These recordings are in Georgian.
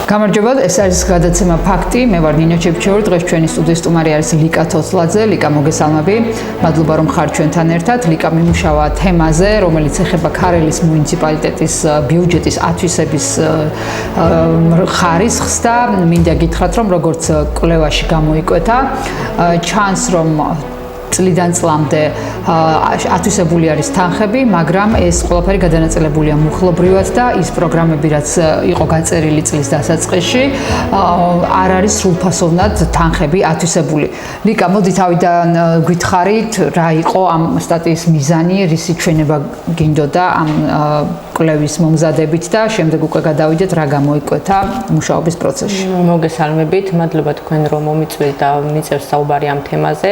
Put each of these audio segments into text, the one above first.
გამარჯობა, ეს არის გადაცემა ფაქტი. მე ვარ ნინო ჩეპჩოური, დღეს ჩვენი სტუდიის სტუმარი არის ლიკა თოთლაძე. ლიკა, მოგესალმები. მადლობა რომ ხარ ჩვენთან ერთად. ლიკა მიმუშავა თემაზე, რომელიც ეხება ქარელის მუნიციპალიტეტის ბიუჯეტის ათვისების ხარისხს და მინდა გითხრათ, რომ როგორც კვლევაში გამოიკვეთა, ჩანს რომ წლიდან წლამდე ათვისებული არის თანხები, მაგრამ ეს ყველაფერი გადანაწილებულია მუხლობრივად და ის პროგრამები, რაც იყო გაწერილი წლის დასაწყისში, არ არის სრულფასოვნად თანხები ათვისებული. ლიკა, მოდი თავიდან გითხარით, რა იყო ამ სტატიის მიზანი, რისი ჩვენება გინდოდა ამ კვლევის მომზადებით და შემდეგ უკვე გადავიდეთ რა გამოიკვეთა მუშაობის პროცესში. მოგესალმებით, მადლობა თქვენ რომ მომიწვევთ და მიწევთ საუბარი ამ თემაზე.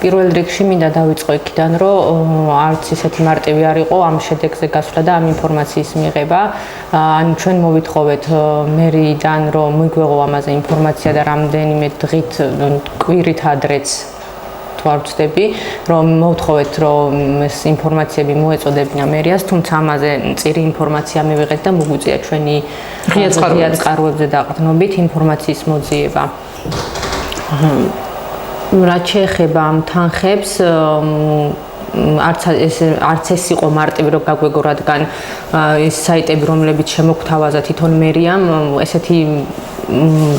პირველ რიგში მინდა დავიწყო იქიდან, რომ არც ისეთი მარტივი არ იყო ამ შედეგზე გასვლა და ამ ინფორმაციის მიღება. ან ჩვენ მოვითხოვეთ მერიდან, რომ მიგვეღო ამაზე ინფორმაცია და რამდენიმე დღით კვირით ადრეც არ ვწდები, რომ მოვთხოვეთ, რომ ეს ინფორმაციები მოეწოდებინა მერიას, თუმცა ამაზე მწირი ინფორმაცია მივიღეთ და მოგვიწია ჩვენი ღია წყაროებზე დაყრდნობით ინფორმაციის მოძიება. რაც შეეხება ამ თანხებს, არც ეს იყო მარტივი რომ გაგვეგო, რადგან ეს საიტები, რომლებიც შემოგთავაზა თვითონ მერიამ, ესეთი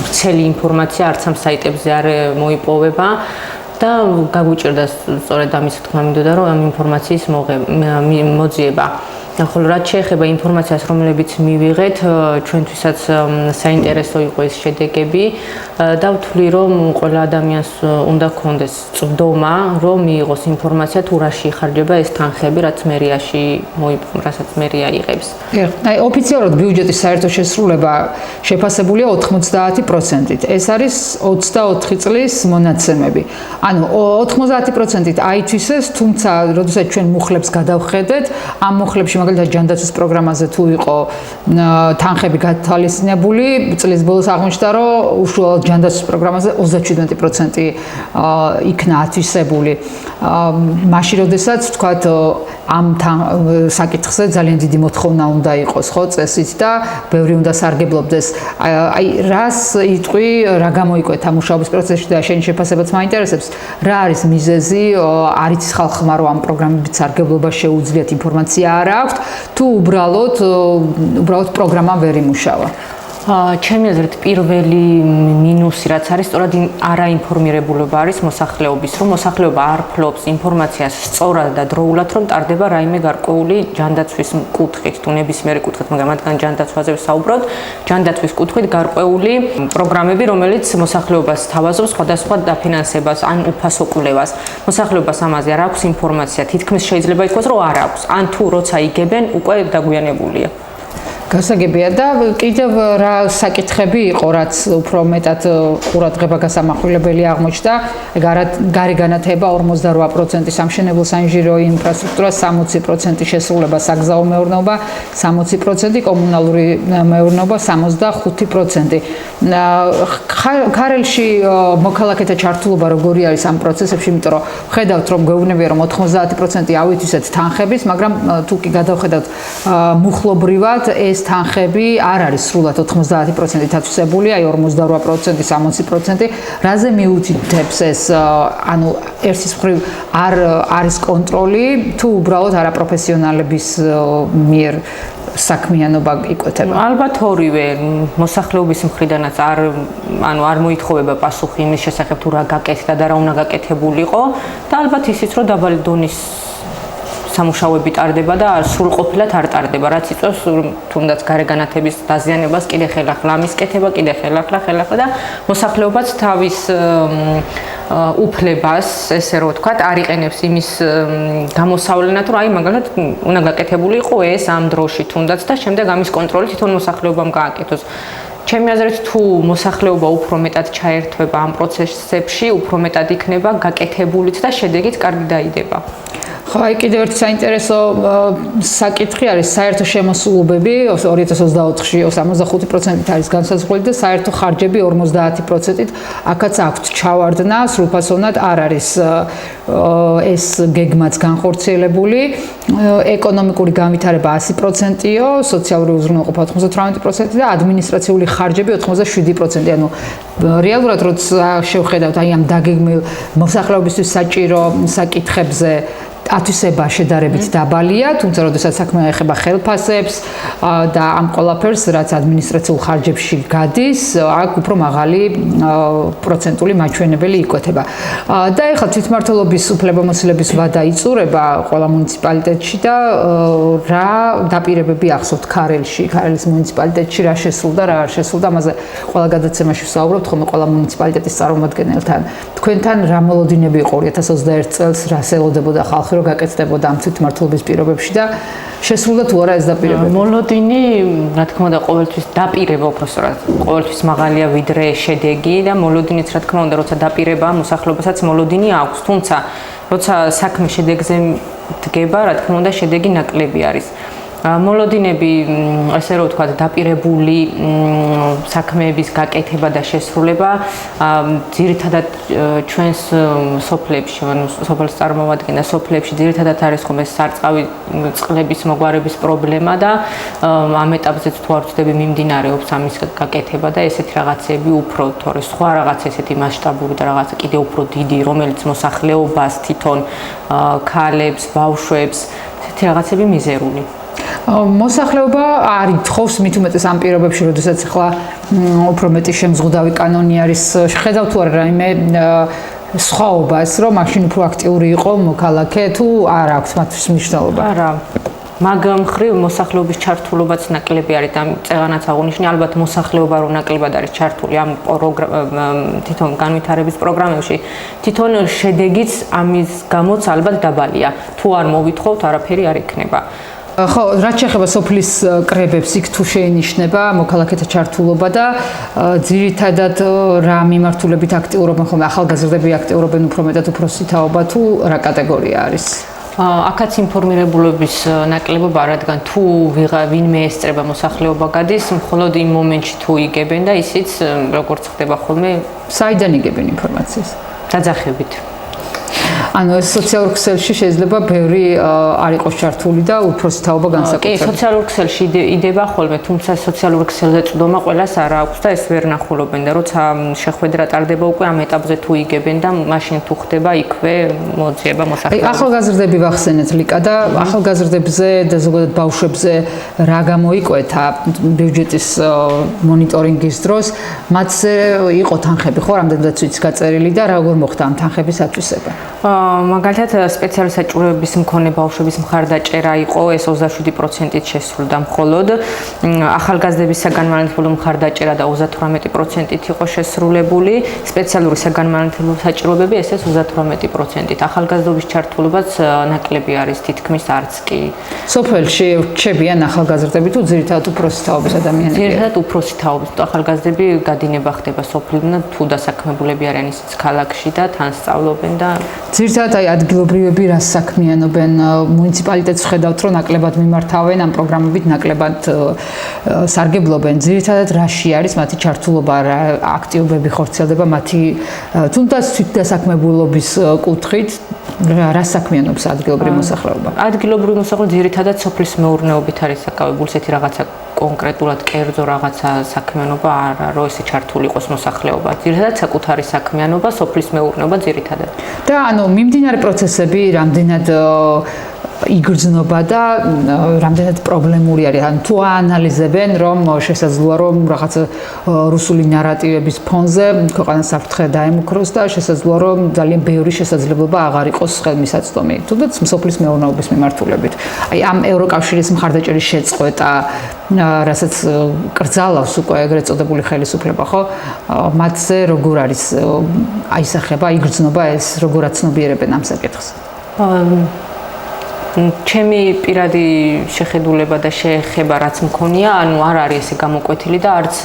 ვრცელი ინფორმაცია არც ამ საიტებზე არ მოიპოვება. და გაგვიჭირდა სწორედ ამის თქმა მინდოდა, რომ ამ ინფორმაციის მოძიება. ხოლო რაც შეეხება ინფორმაციას, რომლებიც მივიღეთ, ჩვენთვისაც საინტერესო იყო ეს შედეგები და ვთვლი, რომ ყველა ადამიანს უნდა ქონდეს წვდომა, რომ მიიღოს ინფორმაცია თუ რაში იხარჯება ეს თანხები, რაც მერიაში რასაც მერია იღებს. აი, ოფიციალურად ბიუჯეტის საერთო შესრულება შეფასებულია 90%-ით. ეს არის 24 წლის მონაცემები. ანუ 90%-ით აითვისეს, თუმცა როდესაც ჩვენ მუხლებს გადავხედეთ, ამ მუხლებში მაგალითად ჯანდაცვის პროგრამაზე თუ იყო თანხები გათვალისწინებული, წლის ბოლოს აღმოჩნდა, რომ უშუალოდ ჯანდაცვის პროგრამაზე 37% იქნა ათვისებული. მაშინ როდესაც ვთქვათ, ამ საკითხზე ძალიან დიდი მოთხოვნა უნდა იყოს, ხო, წესით და ბევრი უნდა სარგებლობდეს. აი, რას იტყვი, რა გამოიკვეთა მუშაობის პროცესში და შენი შეფასებაც მაინტერესებს, რა არის მიზეზი, არ იცის ხალხმა რომ ამ პროგრამებით სარგებლობა შეუძლიათ, ინფორმაცია არ აქვს, თუ უბრალოდ პროგრამა ვერ იმუშავა. ჩემი აზრით პირველი მინუსი რაც არის, სწორად არაინფორმირებულობა არის მოსახლეობის, რომ მოსახლეობა არ ფლობს ინფორმაციას სწორად და დროულად, რომ ტარდება რაიმე გარკვეული ჯანდაცვის კუთხით, თუ ნებისმიერი კუთხით, მაგრამ რადგან ჯანდაცვაზე ვსაუბრობთ, ჯანდაცვის კუთხით გარკვეული პროგრამები, რომელიც მოსახლეობას თავაზობს სხვადასხვა დაფინანსებას ან უფასო კვლევას. მოსახლეობას ამაზე არ აქვს ინფორმაცია, თითქმის შეიძლება ითქვას, რომ არ აქვს, ან თუ როცა იგებენ, უკვე დაგვიანებულია. გასაგებია და კიდევ რა საკითხები იყო, რაც უფრო მეტად ყურადღება გასამახვილებელი აღმოჩნდა. გარე განათება 48%, სამშენებლო საინჟინრო ინფრასტრუქტურა 60%, შესრულება საგზაო მეურნეობა 60%, კომუნალური მეურნეობა 65%. ქარელში მოქალაქეთა ჩართულობა როგორი არის ამ პროცესებში, იმიტომ რომ ხედავთ, რომ გვეუბნებიან, რომ 90% ავითვისეთ თანხების, მაგრამ თუ კი გადავხედავთ მუხლობრივად ეს თანხები არ არის სრულად 90%-ით ათვისებული, აი 48%, 60%. რაზე მიუთითებს ეს, ანუ ერთის მხრივ არ არის კონტროლი, თუ უბრალოდ არაპროფესიონალების მიერ საქმიანობა იკვეთება? ალბათ ორივე, მოსახლეობის მხრიდანაც არ მოითხოვება პასუხი იმის შესახებ თუ რა გაკეთდა და რა უნდა გაკეთებულიყო და ალბათ ისიც რომ დაბალი დონის სამუშაოები ტარდება და სრულყოფილად არ ტარდება, რაც იწვევს თუნდაც გარეგანათების დაზიანებას, კიდე ხელახლა ამის კეთება, კიდე ხელახლა და მოსახლეობაც თავის უფლებას, ესე რომ ვთქვათ, არ იყენებს იმის გამოსავლენად, რომ აი მაგალითად უნდა გაკეთებული იყო ეს ამ დროში თუნდაც და შემდეგ ამის კონტროლი თვითონ მოსახლეობამ გააკეთოს. ჩემი აზრით, თუ მოსახლეობა უფრო მეტად ჩაერთვება ამ პროცესებში, უფრო მეტად იქნება გაკეთებულიც და შედეგიც კარგი დაიდება. ხო, ხო, აი კიდევ ერთი საინტერესო საკითხი არის საერთო შემოსულობები 2024-ში 65%-ით არის განსაზღვრული და საერთო ხარჯები 50%-ით. აქაც აქვთ ჩავარდნა, სრულფასოვნად არ არის ეს გეგმაც განხორციელებული. ეკონომიკური განვითარება 100%-იო, სოციალური უზრუნველყოფა 98% და ადმინისტრაციული ხარჯები 87%. ანუ რეალურად როცა შევხედავთ აი ამ დაგეგმილ მოსახლეობისთვის საჭირო საკითხებზე ათვისება შედარებით დაბალია, თუმცა როდესაც საქმე ეხება ხელფასებს და ამ ყველაფერს, რაც ადმინისტრაციულ ხარჯებში გადის, აქ უფრო მაღალი პროცენტული მაჩვენებელი იკვეთება. და ეხლა თვითმმართველობის უფლებამოსილების ვადა იწურება ყველა მუნიციპალიტეტში და რა დაპირებები ახსოვთ ქარელის მუნიციპალიტეტში რა შესრულდა, რა არ შესრულდა, ამაზე ყველა გადაცემაში ვსაუბრობთ ხოლმე ყველა მუნიციპალიტეტის წარმომადგენელთან. თქვენთან რა მოლოდინები იყო 2021 წელს, რა ელოდებოდა ხალხი რომ გაკეთდებოდა ამ თვითმმართველობის პირობებში და შესრულდა თუ არა ეს დაპირებები? მოლოდინი, რა თქმა უნდა, ყოველთვის დაპირება უпростоრად, ყოველთვის მაღალია ვიდრე შედეგი და მოლოდინიც, რა თქმა უნდა, როცა დაპირება მოსახლეობასაც მოლოდინი აქვს, თუმცა როცა საქმე შედეგზე დგება, რა თქმა უნდა, შედეგი ნაკლები არის. მოლოდინები, ასე რომ ვთქვათ, დაპირებული საქმეების გაკეთება და შესრულება ძირითადად ჩვენს სოფლებში, ანუ სოფელს წარმოვადგენდა სოფლებში ძირითადად არის ხომ ეს სარწყავი წყლების მოგვარების პრობლემა და ამ ეტაპზეც თუ არ ვწდები მიმდინარეობს ამის გაკეთება და ესეთი რაღაცები უფრო თორე სხვა რაღაც ესეთი მასშტაბური და რაღაც კიდე უფრო დიდი, რომელიც მოსახლეობას თვითონ ქალებს, ბავშვებს, ესეთი რაღაცები მიზერული. მოსახლეობა არ ითხოვს მით უმეტეს ამ პირობებში, როდესაც ახლა უფრო მეტი შემზღუდავი კანონი არის, ხედავთ თუ არა რაიმე სხვაობას, რომ მაშინ უფრო აქტიური იყო მოქალაქე თუ არ აქვს მათთვის მნიშვნელობა? არა. მაგ მხრივ მოსახლეობის ჩართულობაც ნაკლები არის და წეღანაც აღუნიშნე, ალბათ მოსახლეობა რო ნაკლებად არის ჩართული ამ თვითონ განვითარების პროგრამებში, თვითონ შედეგიც ამის გამოც ალბათ დაბალია. თუ არ მოვითხოვთ, არაფერი არ იქნება. ხო, რაც შეეხება სოფლის კრებებს, იქ თუ შეინიშნება მოქალაქეთა ჩართულობა და ძირითადად რა მიმართულებით აქტიურობენ ხოლმე ახალგაზრდები აქტიურობენ უფრო მეტად უფროსი თაობა თუ რა კატეგორია არის? აქაც ინფორმირებულობის ნაკლებობა, რადგან თუ ვინმე ესწრება მოსახლეობა გადის, მხოლოდ იმ მომენტში თუ იგებენ და ისიც როგორც ხდება ხოლმე, საიდან იგებენ ინფორმაციას? დაძახებით. ანუ ეს სოციალურ ქსელში შეიძლება ბევრი არ იყოს ჩართული და უფროსი თაობა განსაკუთრებით. კი, სოციალურ ქსელში იდება ხოლმე, თუმცა სოციალურ ქსელზე წვდომა ყველას არ აქვს და ეს ვერ ნახულობენ და როცა შეხვედრა ტარდება უკვე ამ ეტაპზე თუ იგებენ და მაშინ თუ ხდება იქვე მოძიება მოსახლეობა. ახალგაზრდები ვახსენეთ ლიკა და ახალგაზრდებზე და ზოგადად ბავშვებზე რა გამოიკვეთა ბიუჯეტის მონიტორინგის დროს, მათზე იყო თანხები ხო, რამდენადაც ვიცი გაწერილი და როგორ მოხდა ამ თანხების ათვისება? მაგალითად სპეციალური საჭიროებების მქონე ბავშვების მხარდაჭერა იყო, ეს 27%-ით შესრულდა მხოლოდ. ახალგაზრდების საგანმანათლებლო მხარდაჭერა და 38%-ით იყო შესრულებული. სპეციალური საგანმანათლებლო საჭიროებები ესეც 38%-ით. ახალგაზრდობის ჩართულობაც ნაკლები არის, თითქმის არც კი. სოფელში რჩებიან ახალგაზრდები თუ ძირითადად უფროსი თაობის ადამიანები? ძირითადად უფროსი თაობის, ახალგაზრდები გადინება ხდება სოფლიდან, თუ დასაქმებულები არიან ისიც ქალაქში და თან სწავლობენ და ძირითადად აი ადგილობრივები რას საქმიანობენ? მუნიციპალიტეტს ხედავთ, რომ ნაკლებად მიმართავენ ამ პროგრამებით, ნაკლებად სარგებლობენ. ძირითადად რაში არის მათი ჩართულობა, რა აქტივობები ხორციელდება მათი თუნდაც თვითდასაქმებულობის კუთხით, რა საქმიანობს ადგილობრივი მოსახლეობა? ადგილობრივი მოსახლეობა ძირითადად სოფლის მეურნეობით არის საკავებული, ესეთი რაღაცა კონკრეტულად კერძო რაღაცა საქმიანობა არ არის, რომ ესე ჩართული იყოს მოსახლეობა. ძირითადად საკუთარი საქმიანობა, სოფლის მეურნეობა ძირითადად. და ანუ მიმდინარე პროცესები რამდენად იგრძნობა და რამდენად პრობლემური არის. ანუ თუ აანალიზებენ, რომ შესაძლოა რომ რაღაც რუსული ნარატივების ფონზე ქვეყანას საფრთხე დაემუქროს და შესაძლოა რომ ძალიან ბევრი შესაძლებლობა აღარ იყოს ხელმისაწვდომი. თუნდაც სოფლის მეურნეობის მიმართულებით. აი ამ ევროკავშირის მხარდაჭერის შეწყვეტა, რასაც კრძალავს უკვე ეგრეთ წოდებული ხელისუფლება, ხო? მათზე როგორ არის აისახება, იგრძნობა ეს, როგორ აცნობიერებენ ამ საკითხს? ჩემი პირადი შეხედულება და შეეხება რაც მქონია, ანუ არ არის ესე გამოკვეთილი და არც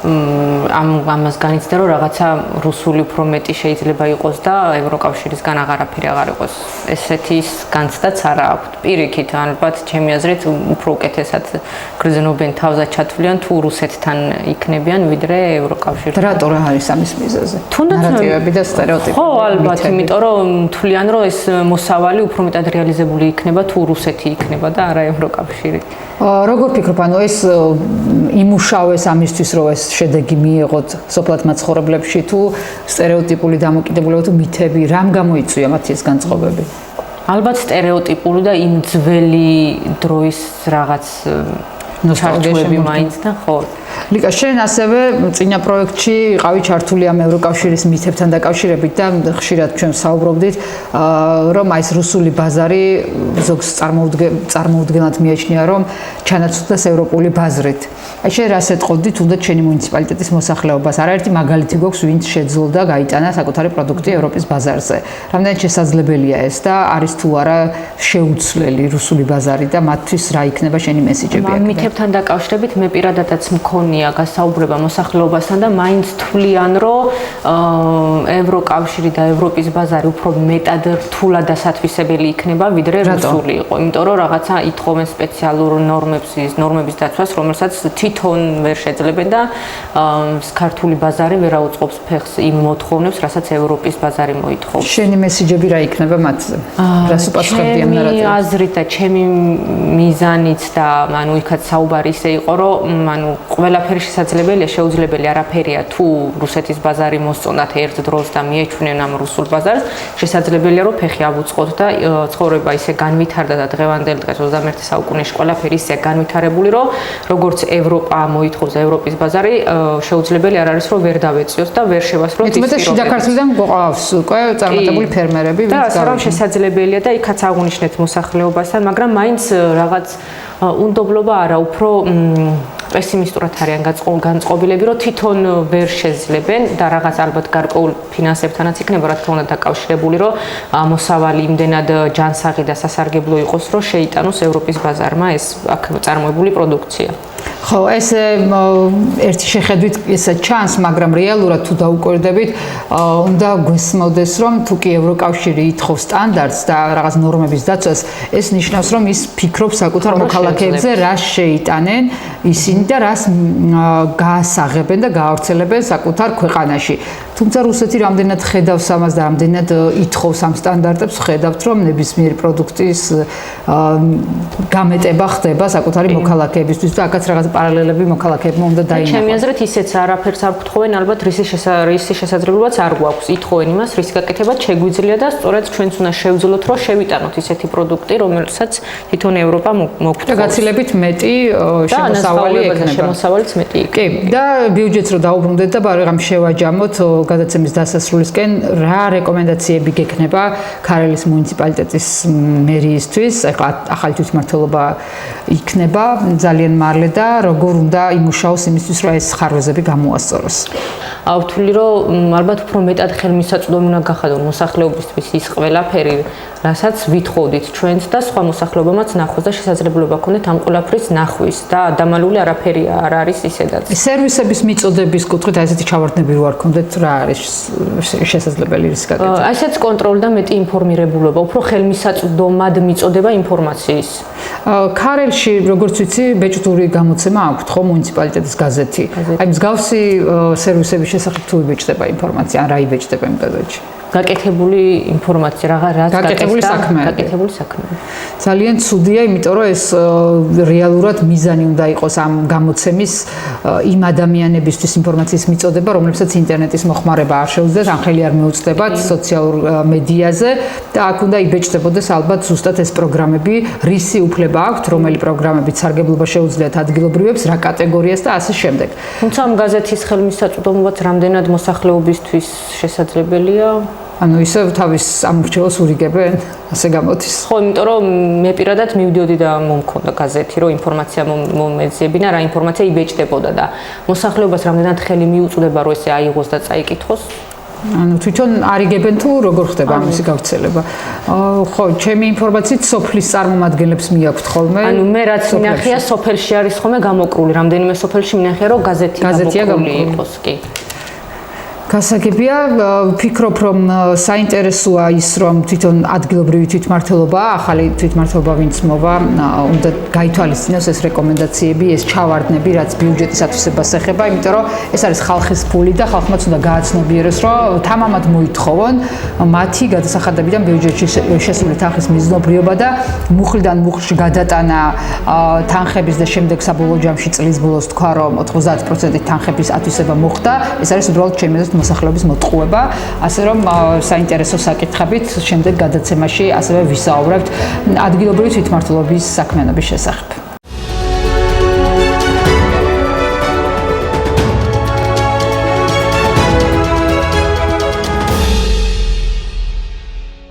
ამას განიცდა რომ რაღაცა რუსული უფრო მეტი შეიძლება იყოს და ევროკავშირისგან აღარაფერი აღარ იყოს. ესეთი განცდაც არა აქვს. პირიქით, ალბათ ჩემი აზრით უფრო უკეთესად გრძნობენ თავზად ჩათვლიან თუ რუსეთთან იქნებიან ვიდრე ევროკავშირთან. რატო რა არის ამის მიზეზი? ნარატივები და სტერეოტიპები. ხო, ალბათ, იმიტომ რომ თვლიან რომ ეს მოსავალი უფრო მეტად რეალიზებული იქნება თუ რუსეთი იქნება და არა ევროკავშირი. როგორ ფიქრობ, ანუ ეს იმუშავეს ამისთვის რომ ეს შედეგი მიიღოთ სოფლად მაცხოვრებლებში თუ სტერეოტიპული დამოკიდებულება თუ მითები, რამ გამოიწვია მათი ეს განწყობები? ალბათ სტერეოტიპული და იმ ძველი დროის რაღაც ნოსტალგიები მაინც და ხო. ლიკა, შენ ასევე წინა პროექტში იყავი ჩართული ამ ევროკავშირის მითებთან დაკავშირებით და ხშირად ჩვენ საუბრობდით, რომ აი ეს რუსული ბაზარი ზოგს წარმოუდგენლად მიაჩნია, რომ ჩანაცვლდეს ევროპული ბაზრით. აი შენ რას ეტყობდი თუნდაც შენი მუნიციპალიტეტის მოსახლეობას? არაერთი მაგალითი გვაქვს, ვინც შეძლო და გაიტანა საკუთარი პროდუქტი ევროპის ბაზარზე. რამდენად შესაძლებელია ეს და არის თუ არა შეუცვლელი რუსული ბაზარი და მათთვის რა იქნება შენი მესიჯები? მითებთან დაკავშირებით მე პირადადაც მქონია გასაუბრება მოსახლეობასთან და მაინც თვლიან, რომ ევროკავშირი და ევროპის ბაზარი უფრო მეტად რთულად დასათვისებელი იქნება, ვიდრე რუსული იყო. იმიტომ რომ რაღაცა ითხოვენ სპეციალურ ნორმების დაცვას, რომელსაც თვითონ ვერ შეძლებენ და ქართული ბაზარი ვერ აუწყობს ფეხს იმ მოთხოვნებს, რასაც ევროპის ბაზარი მოითხოვს. შენი მესიჯები რა იქნება მათზე? რას უპასუხებდი ამ ნარატივს? ჩემი აზრით და ჩემი მიზანით და ანუ იქაც საუბარი ისე იყო, რომ ანუ ყველაფერი შესაძლებელია, შეუძლებელი არაფერია თუ რუსეთის ბაზარი მოსწონდათ ერთ დროს და მიეჩვენენ ამ რუსულ ბაზარს, შესაძლებელია რომ ფეხი აბუწყოთ და ცხოვრება ისე განვითარდა და დღევანდელ დღეს 21 საუკუნეში ყველაფერი ისე განვითარებული, რომ როგორც ევროპა მოითხოვს ევროპის ბაზარი, შეუძლებელი არ არის რომ ვერ დავეწიოს და ვერ შევასრულოთ ის პირობები. შიდა ქართლიდან გვყავს უკვე წარმატებული ფერმერები, ვინც გავიგე. და შესაძლებელია და იქაც აღუნიშნეთ მოსახლეობასთან, მაგრამ მაინც რაღაც უნდობლობა არა, უფრო პესიმისტურად არიან განწყობილები, რომ თვითონ ვერ შეძლებენ და რაღაც ალბათ გარკვეულ ფინანსებთანაც იქნება რა თქმა უნდა დაკავშირებული, რომ მოსავალი იმდენად ჯანსაღი და სასარგებლო იყოს, რომ შეიტანოს ევროპის ბაზარმა ეს აქ წარმოებული პროდუქცია. ხო, ეს ერთი შეხედვით ესე ჩანს, მაგრამ რეალურად თუ დაუკვირდებით, უნდა გვესმოდეს, რომ თუ კი ევროკავშირი ითხოვს სტანდარტს და რაღაც ნორმების დაცვას, ეს ნიშნავს, რომ ის ფიქრობს საკუთარ მოქალაქეებზე, რას შეიტანენ ისინი და რას გაასაღებენ და გაავრცელებენ საკუთარ ქვეყანაში. თუმცა რუსეთი რამდენად ხედავს ამას და რამდენად ითხოვს ამ სტანდარტებს, ხედავთ, რომ ნებისმიერი პროდუქტის გამეტება ხდება საკუთარი მოქალაქეებისთვის და აქაც რაღაც პარალელები მოქალაქეებმა უნდა დაინახონ. ჩემი აზრით ისეც არაფერს არ გთხოვენ, ალბათ რისის შესაძლებლობაც არ გვაქვს. ითხოვენ იმას, რის გაკეთებაც შეგვიძლია და სწორედ ჩვენც უნდა შევძლოთ, რომ შევიტანოთ ისეთი პროდუქტი, რომელსაც თვითონ ევროპა მოგთხოვს. და გაცილებით მეტი შემოსავალი ექნება. შემოსავალიც მეტი იქნება. კი, და ბიუჯეტს რო დაუბრუნდეთ და ბარიღამ შევაჯამოთ გადაცემის დასასრულისკენ, რა რეკომენდაციები გექნება ქარელის მუნიციპალიტეტის მერიისთვის? ეხლა ახალი თვითმმართველობა იქნება, ძალიან მარლე და როგორ უნდა იმუშაოს იმისთვის, რომ ეს ხარვეზები გამოასწოროს? ვთვლი, რომ ალბათ უფრო მეტად ხელმისაწვდომი უნდა გახადონ მოსახლეობისთვის ის ყველაფერი, რასაც ვითხოვდით ჩვენც და სხვა მოსახლეობამაც ნახოს და შესაძლებლობა ქონდეთ ამ ყველაფრის ნახვის და დამალული არაფერი არ არის ისედაც. სერვისების მიწოდების კუთხით აი ესეთი ჩავარდნები რო არ ქონდეთ, რა არის შესაძლებელი რის გაკეთება? ასეც კონტროლი და მეტი ინფორმირებულობა, უფრო ხელმისაწვდომად მიწოდება ინფორმაციის. ქარელში, როგორც ვიცი, ბეჭდური გამოცემა აქვთ ხო მუნიციპალიტეტის გაზეთი. აი მსგავსი სერვისების შესახებ თუ იბეჭდება ინფორმაცია, ან რა იბეჭდება იმ გაზეთში? გაკეთებული ინფორმაცია, რაღაც გაკეთებული საქმე. ძალიან ცუდია, იმიტომ რომ ეს რეალურად მიზანი უნდა იყოს ამ გამოცემის იმ ადამიანებისთვის ინფორმაციის მიწოდება, რომლებსაც ინტერნეტის მოხმარება არ შეუძლიათ, ან ხელი არ მეუწდებათ სოციალურ მედიაზე და აქ უნდა იბეჭდებოდეს ალბათ ზუსტად ეს პროგრამები, რისი უფლება აქვთ, რომელი პროგრამებით სარგებლობა შეუძლიათ ადგილობრივებს, რა კატეგორიას და ასე შემდეგ. თუმცა ამ გაზეთის ხელმისაწვდომობაც რამდენად მოსახლეობისთვის შესაძლებელია? ანუ ისე თავის ამორჩეულს ურიგებენ, ასე გამოდის. ხო, იმიტომ რომ მე პირადად მივდიოდი და მომქონდა გაზეთი, რომ ინფორმაცია მომეძებინა, რა ინფორმაცია იბეჭდებოდა და მოსახლეობას რამდენად ხელი მიუწვდება, რომ ესე აიღოს და წაიკითხოს. ანუ თვითონ არიგებენ თუ როგორ ხდება ამისი გავრცელება. ხო, ჩემი ინფორმაციით სოფლის წარმომადგენლებს მიაქვთ ხოლმე. ანუ მე რაც მინახია, სოფელში არის ხოლმე გამოკრული, რამდენიმე სოფელში მინახია, რომ გაზეთია გამოკრული იყოს, კი. გასაგებია, ვფიქრობ, რომ საინტერესოა ის, რომ თვითონ ადგილობრივი თვითმმართველობა, ახალი თვითმმართველობა ვინც მოვა, უნდა გაითვალისწინოს ეს რეკომენდაციები, ეს ჩავარდნები, რაც ბიუჯეტის ათვისებას ეხება, იმიტომ რომ ეს არის ხალხის ფული და ხალხმაც უნდა გააცნობიეროს, რომ თამამად მოითხოვონ მათი გადასახადებიდან ბიუჯეტში შესული თანხის მიზნობრიობა და მუხლიდან მუხლში გადატანა თანხების და შემდეგ საბოლოო ჯამში წლის ბოლოს თქვა, რომ 90% თანხების ათვისება მოხდა, ეს არის უბრალოდ ჩემი აზრით მოსახლეობის მოტყუება, ასე რომ საინტერესო საკითხებით შემდეგ გადაცემაში ასევე ვისაუბრებთ ადგილობრივი თვითმმართველობის საქმიანობის შესახებ.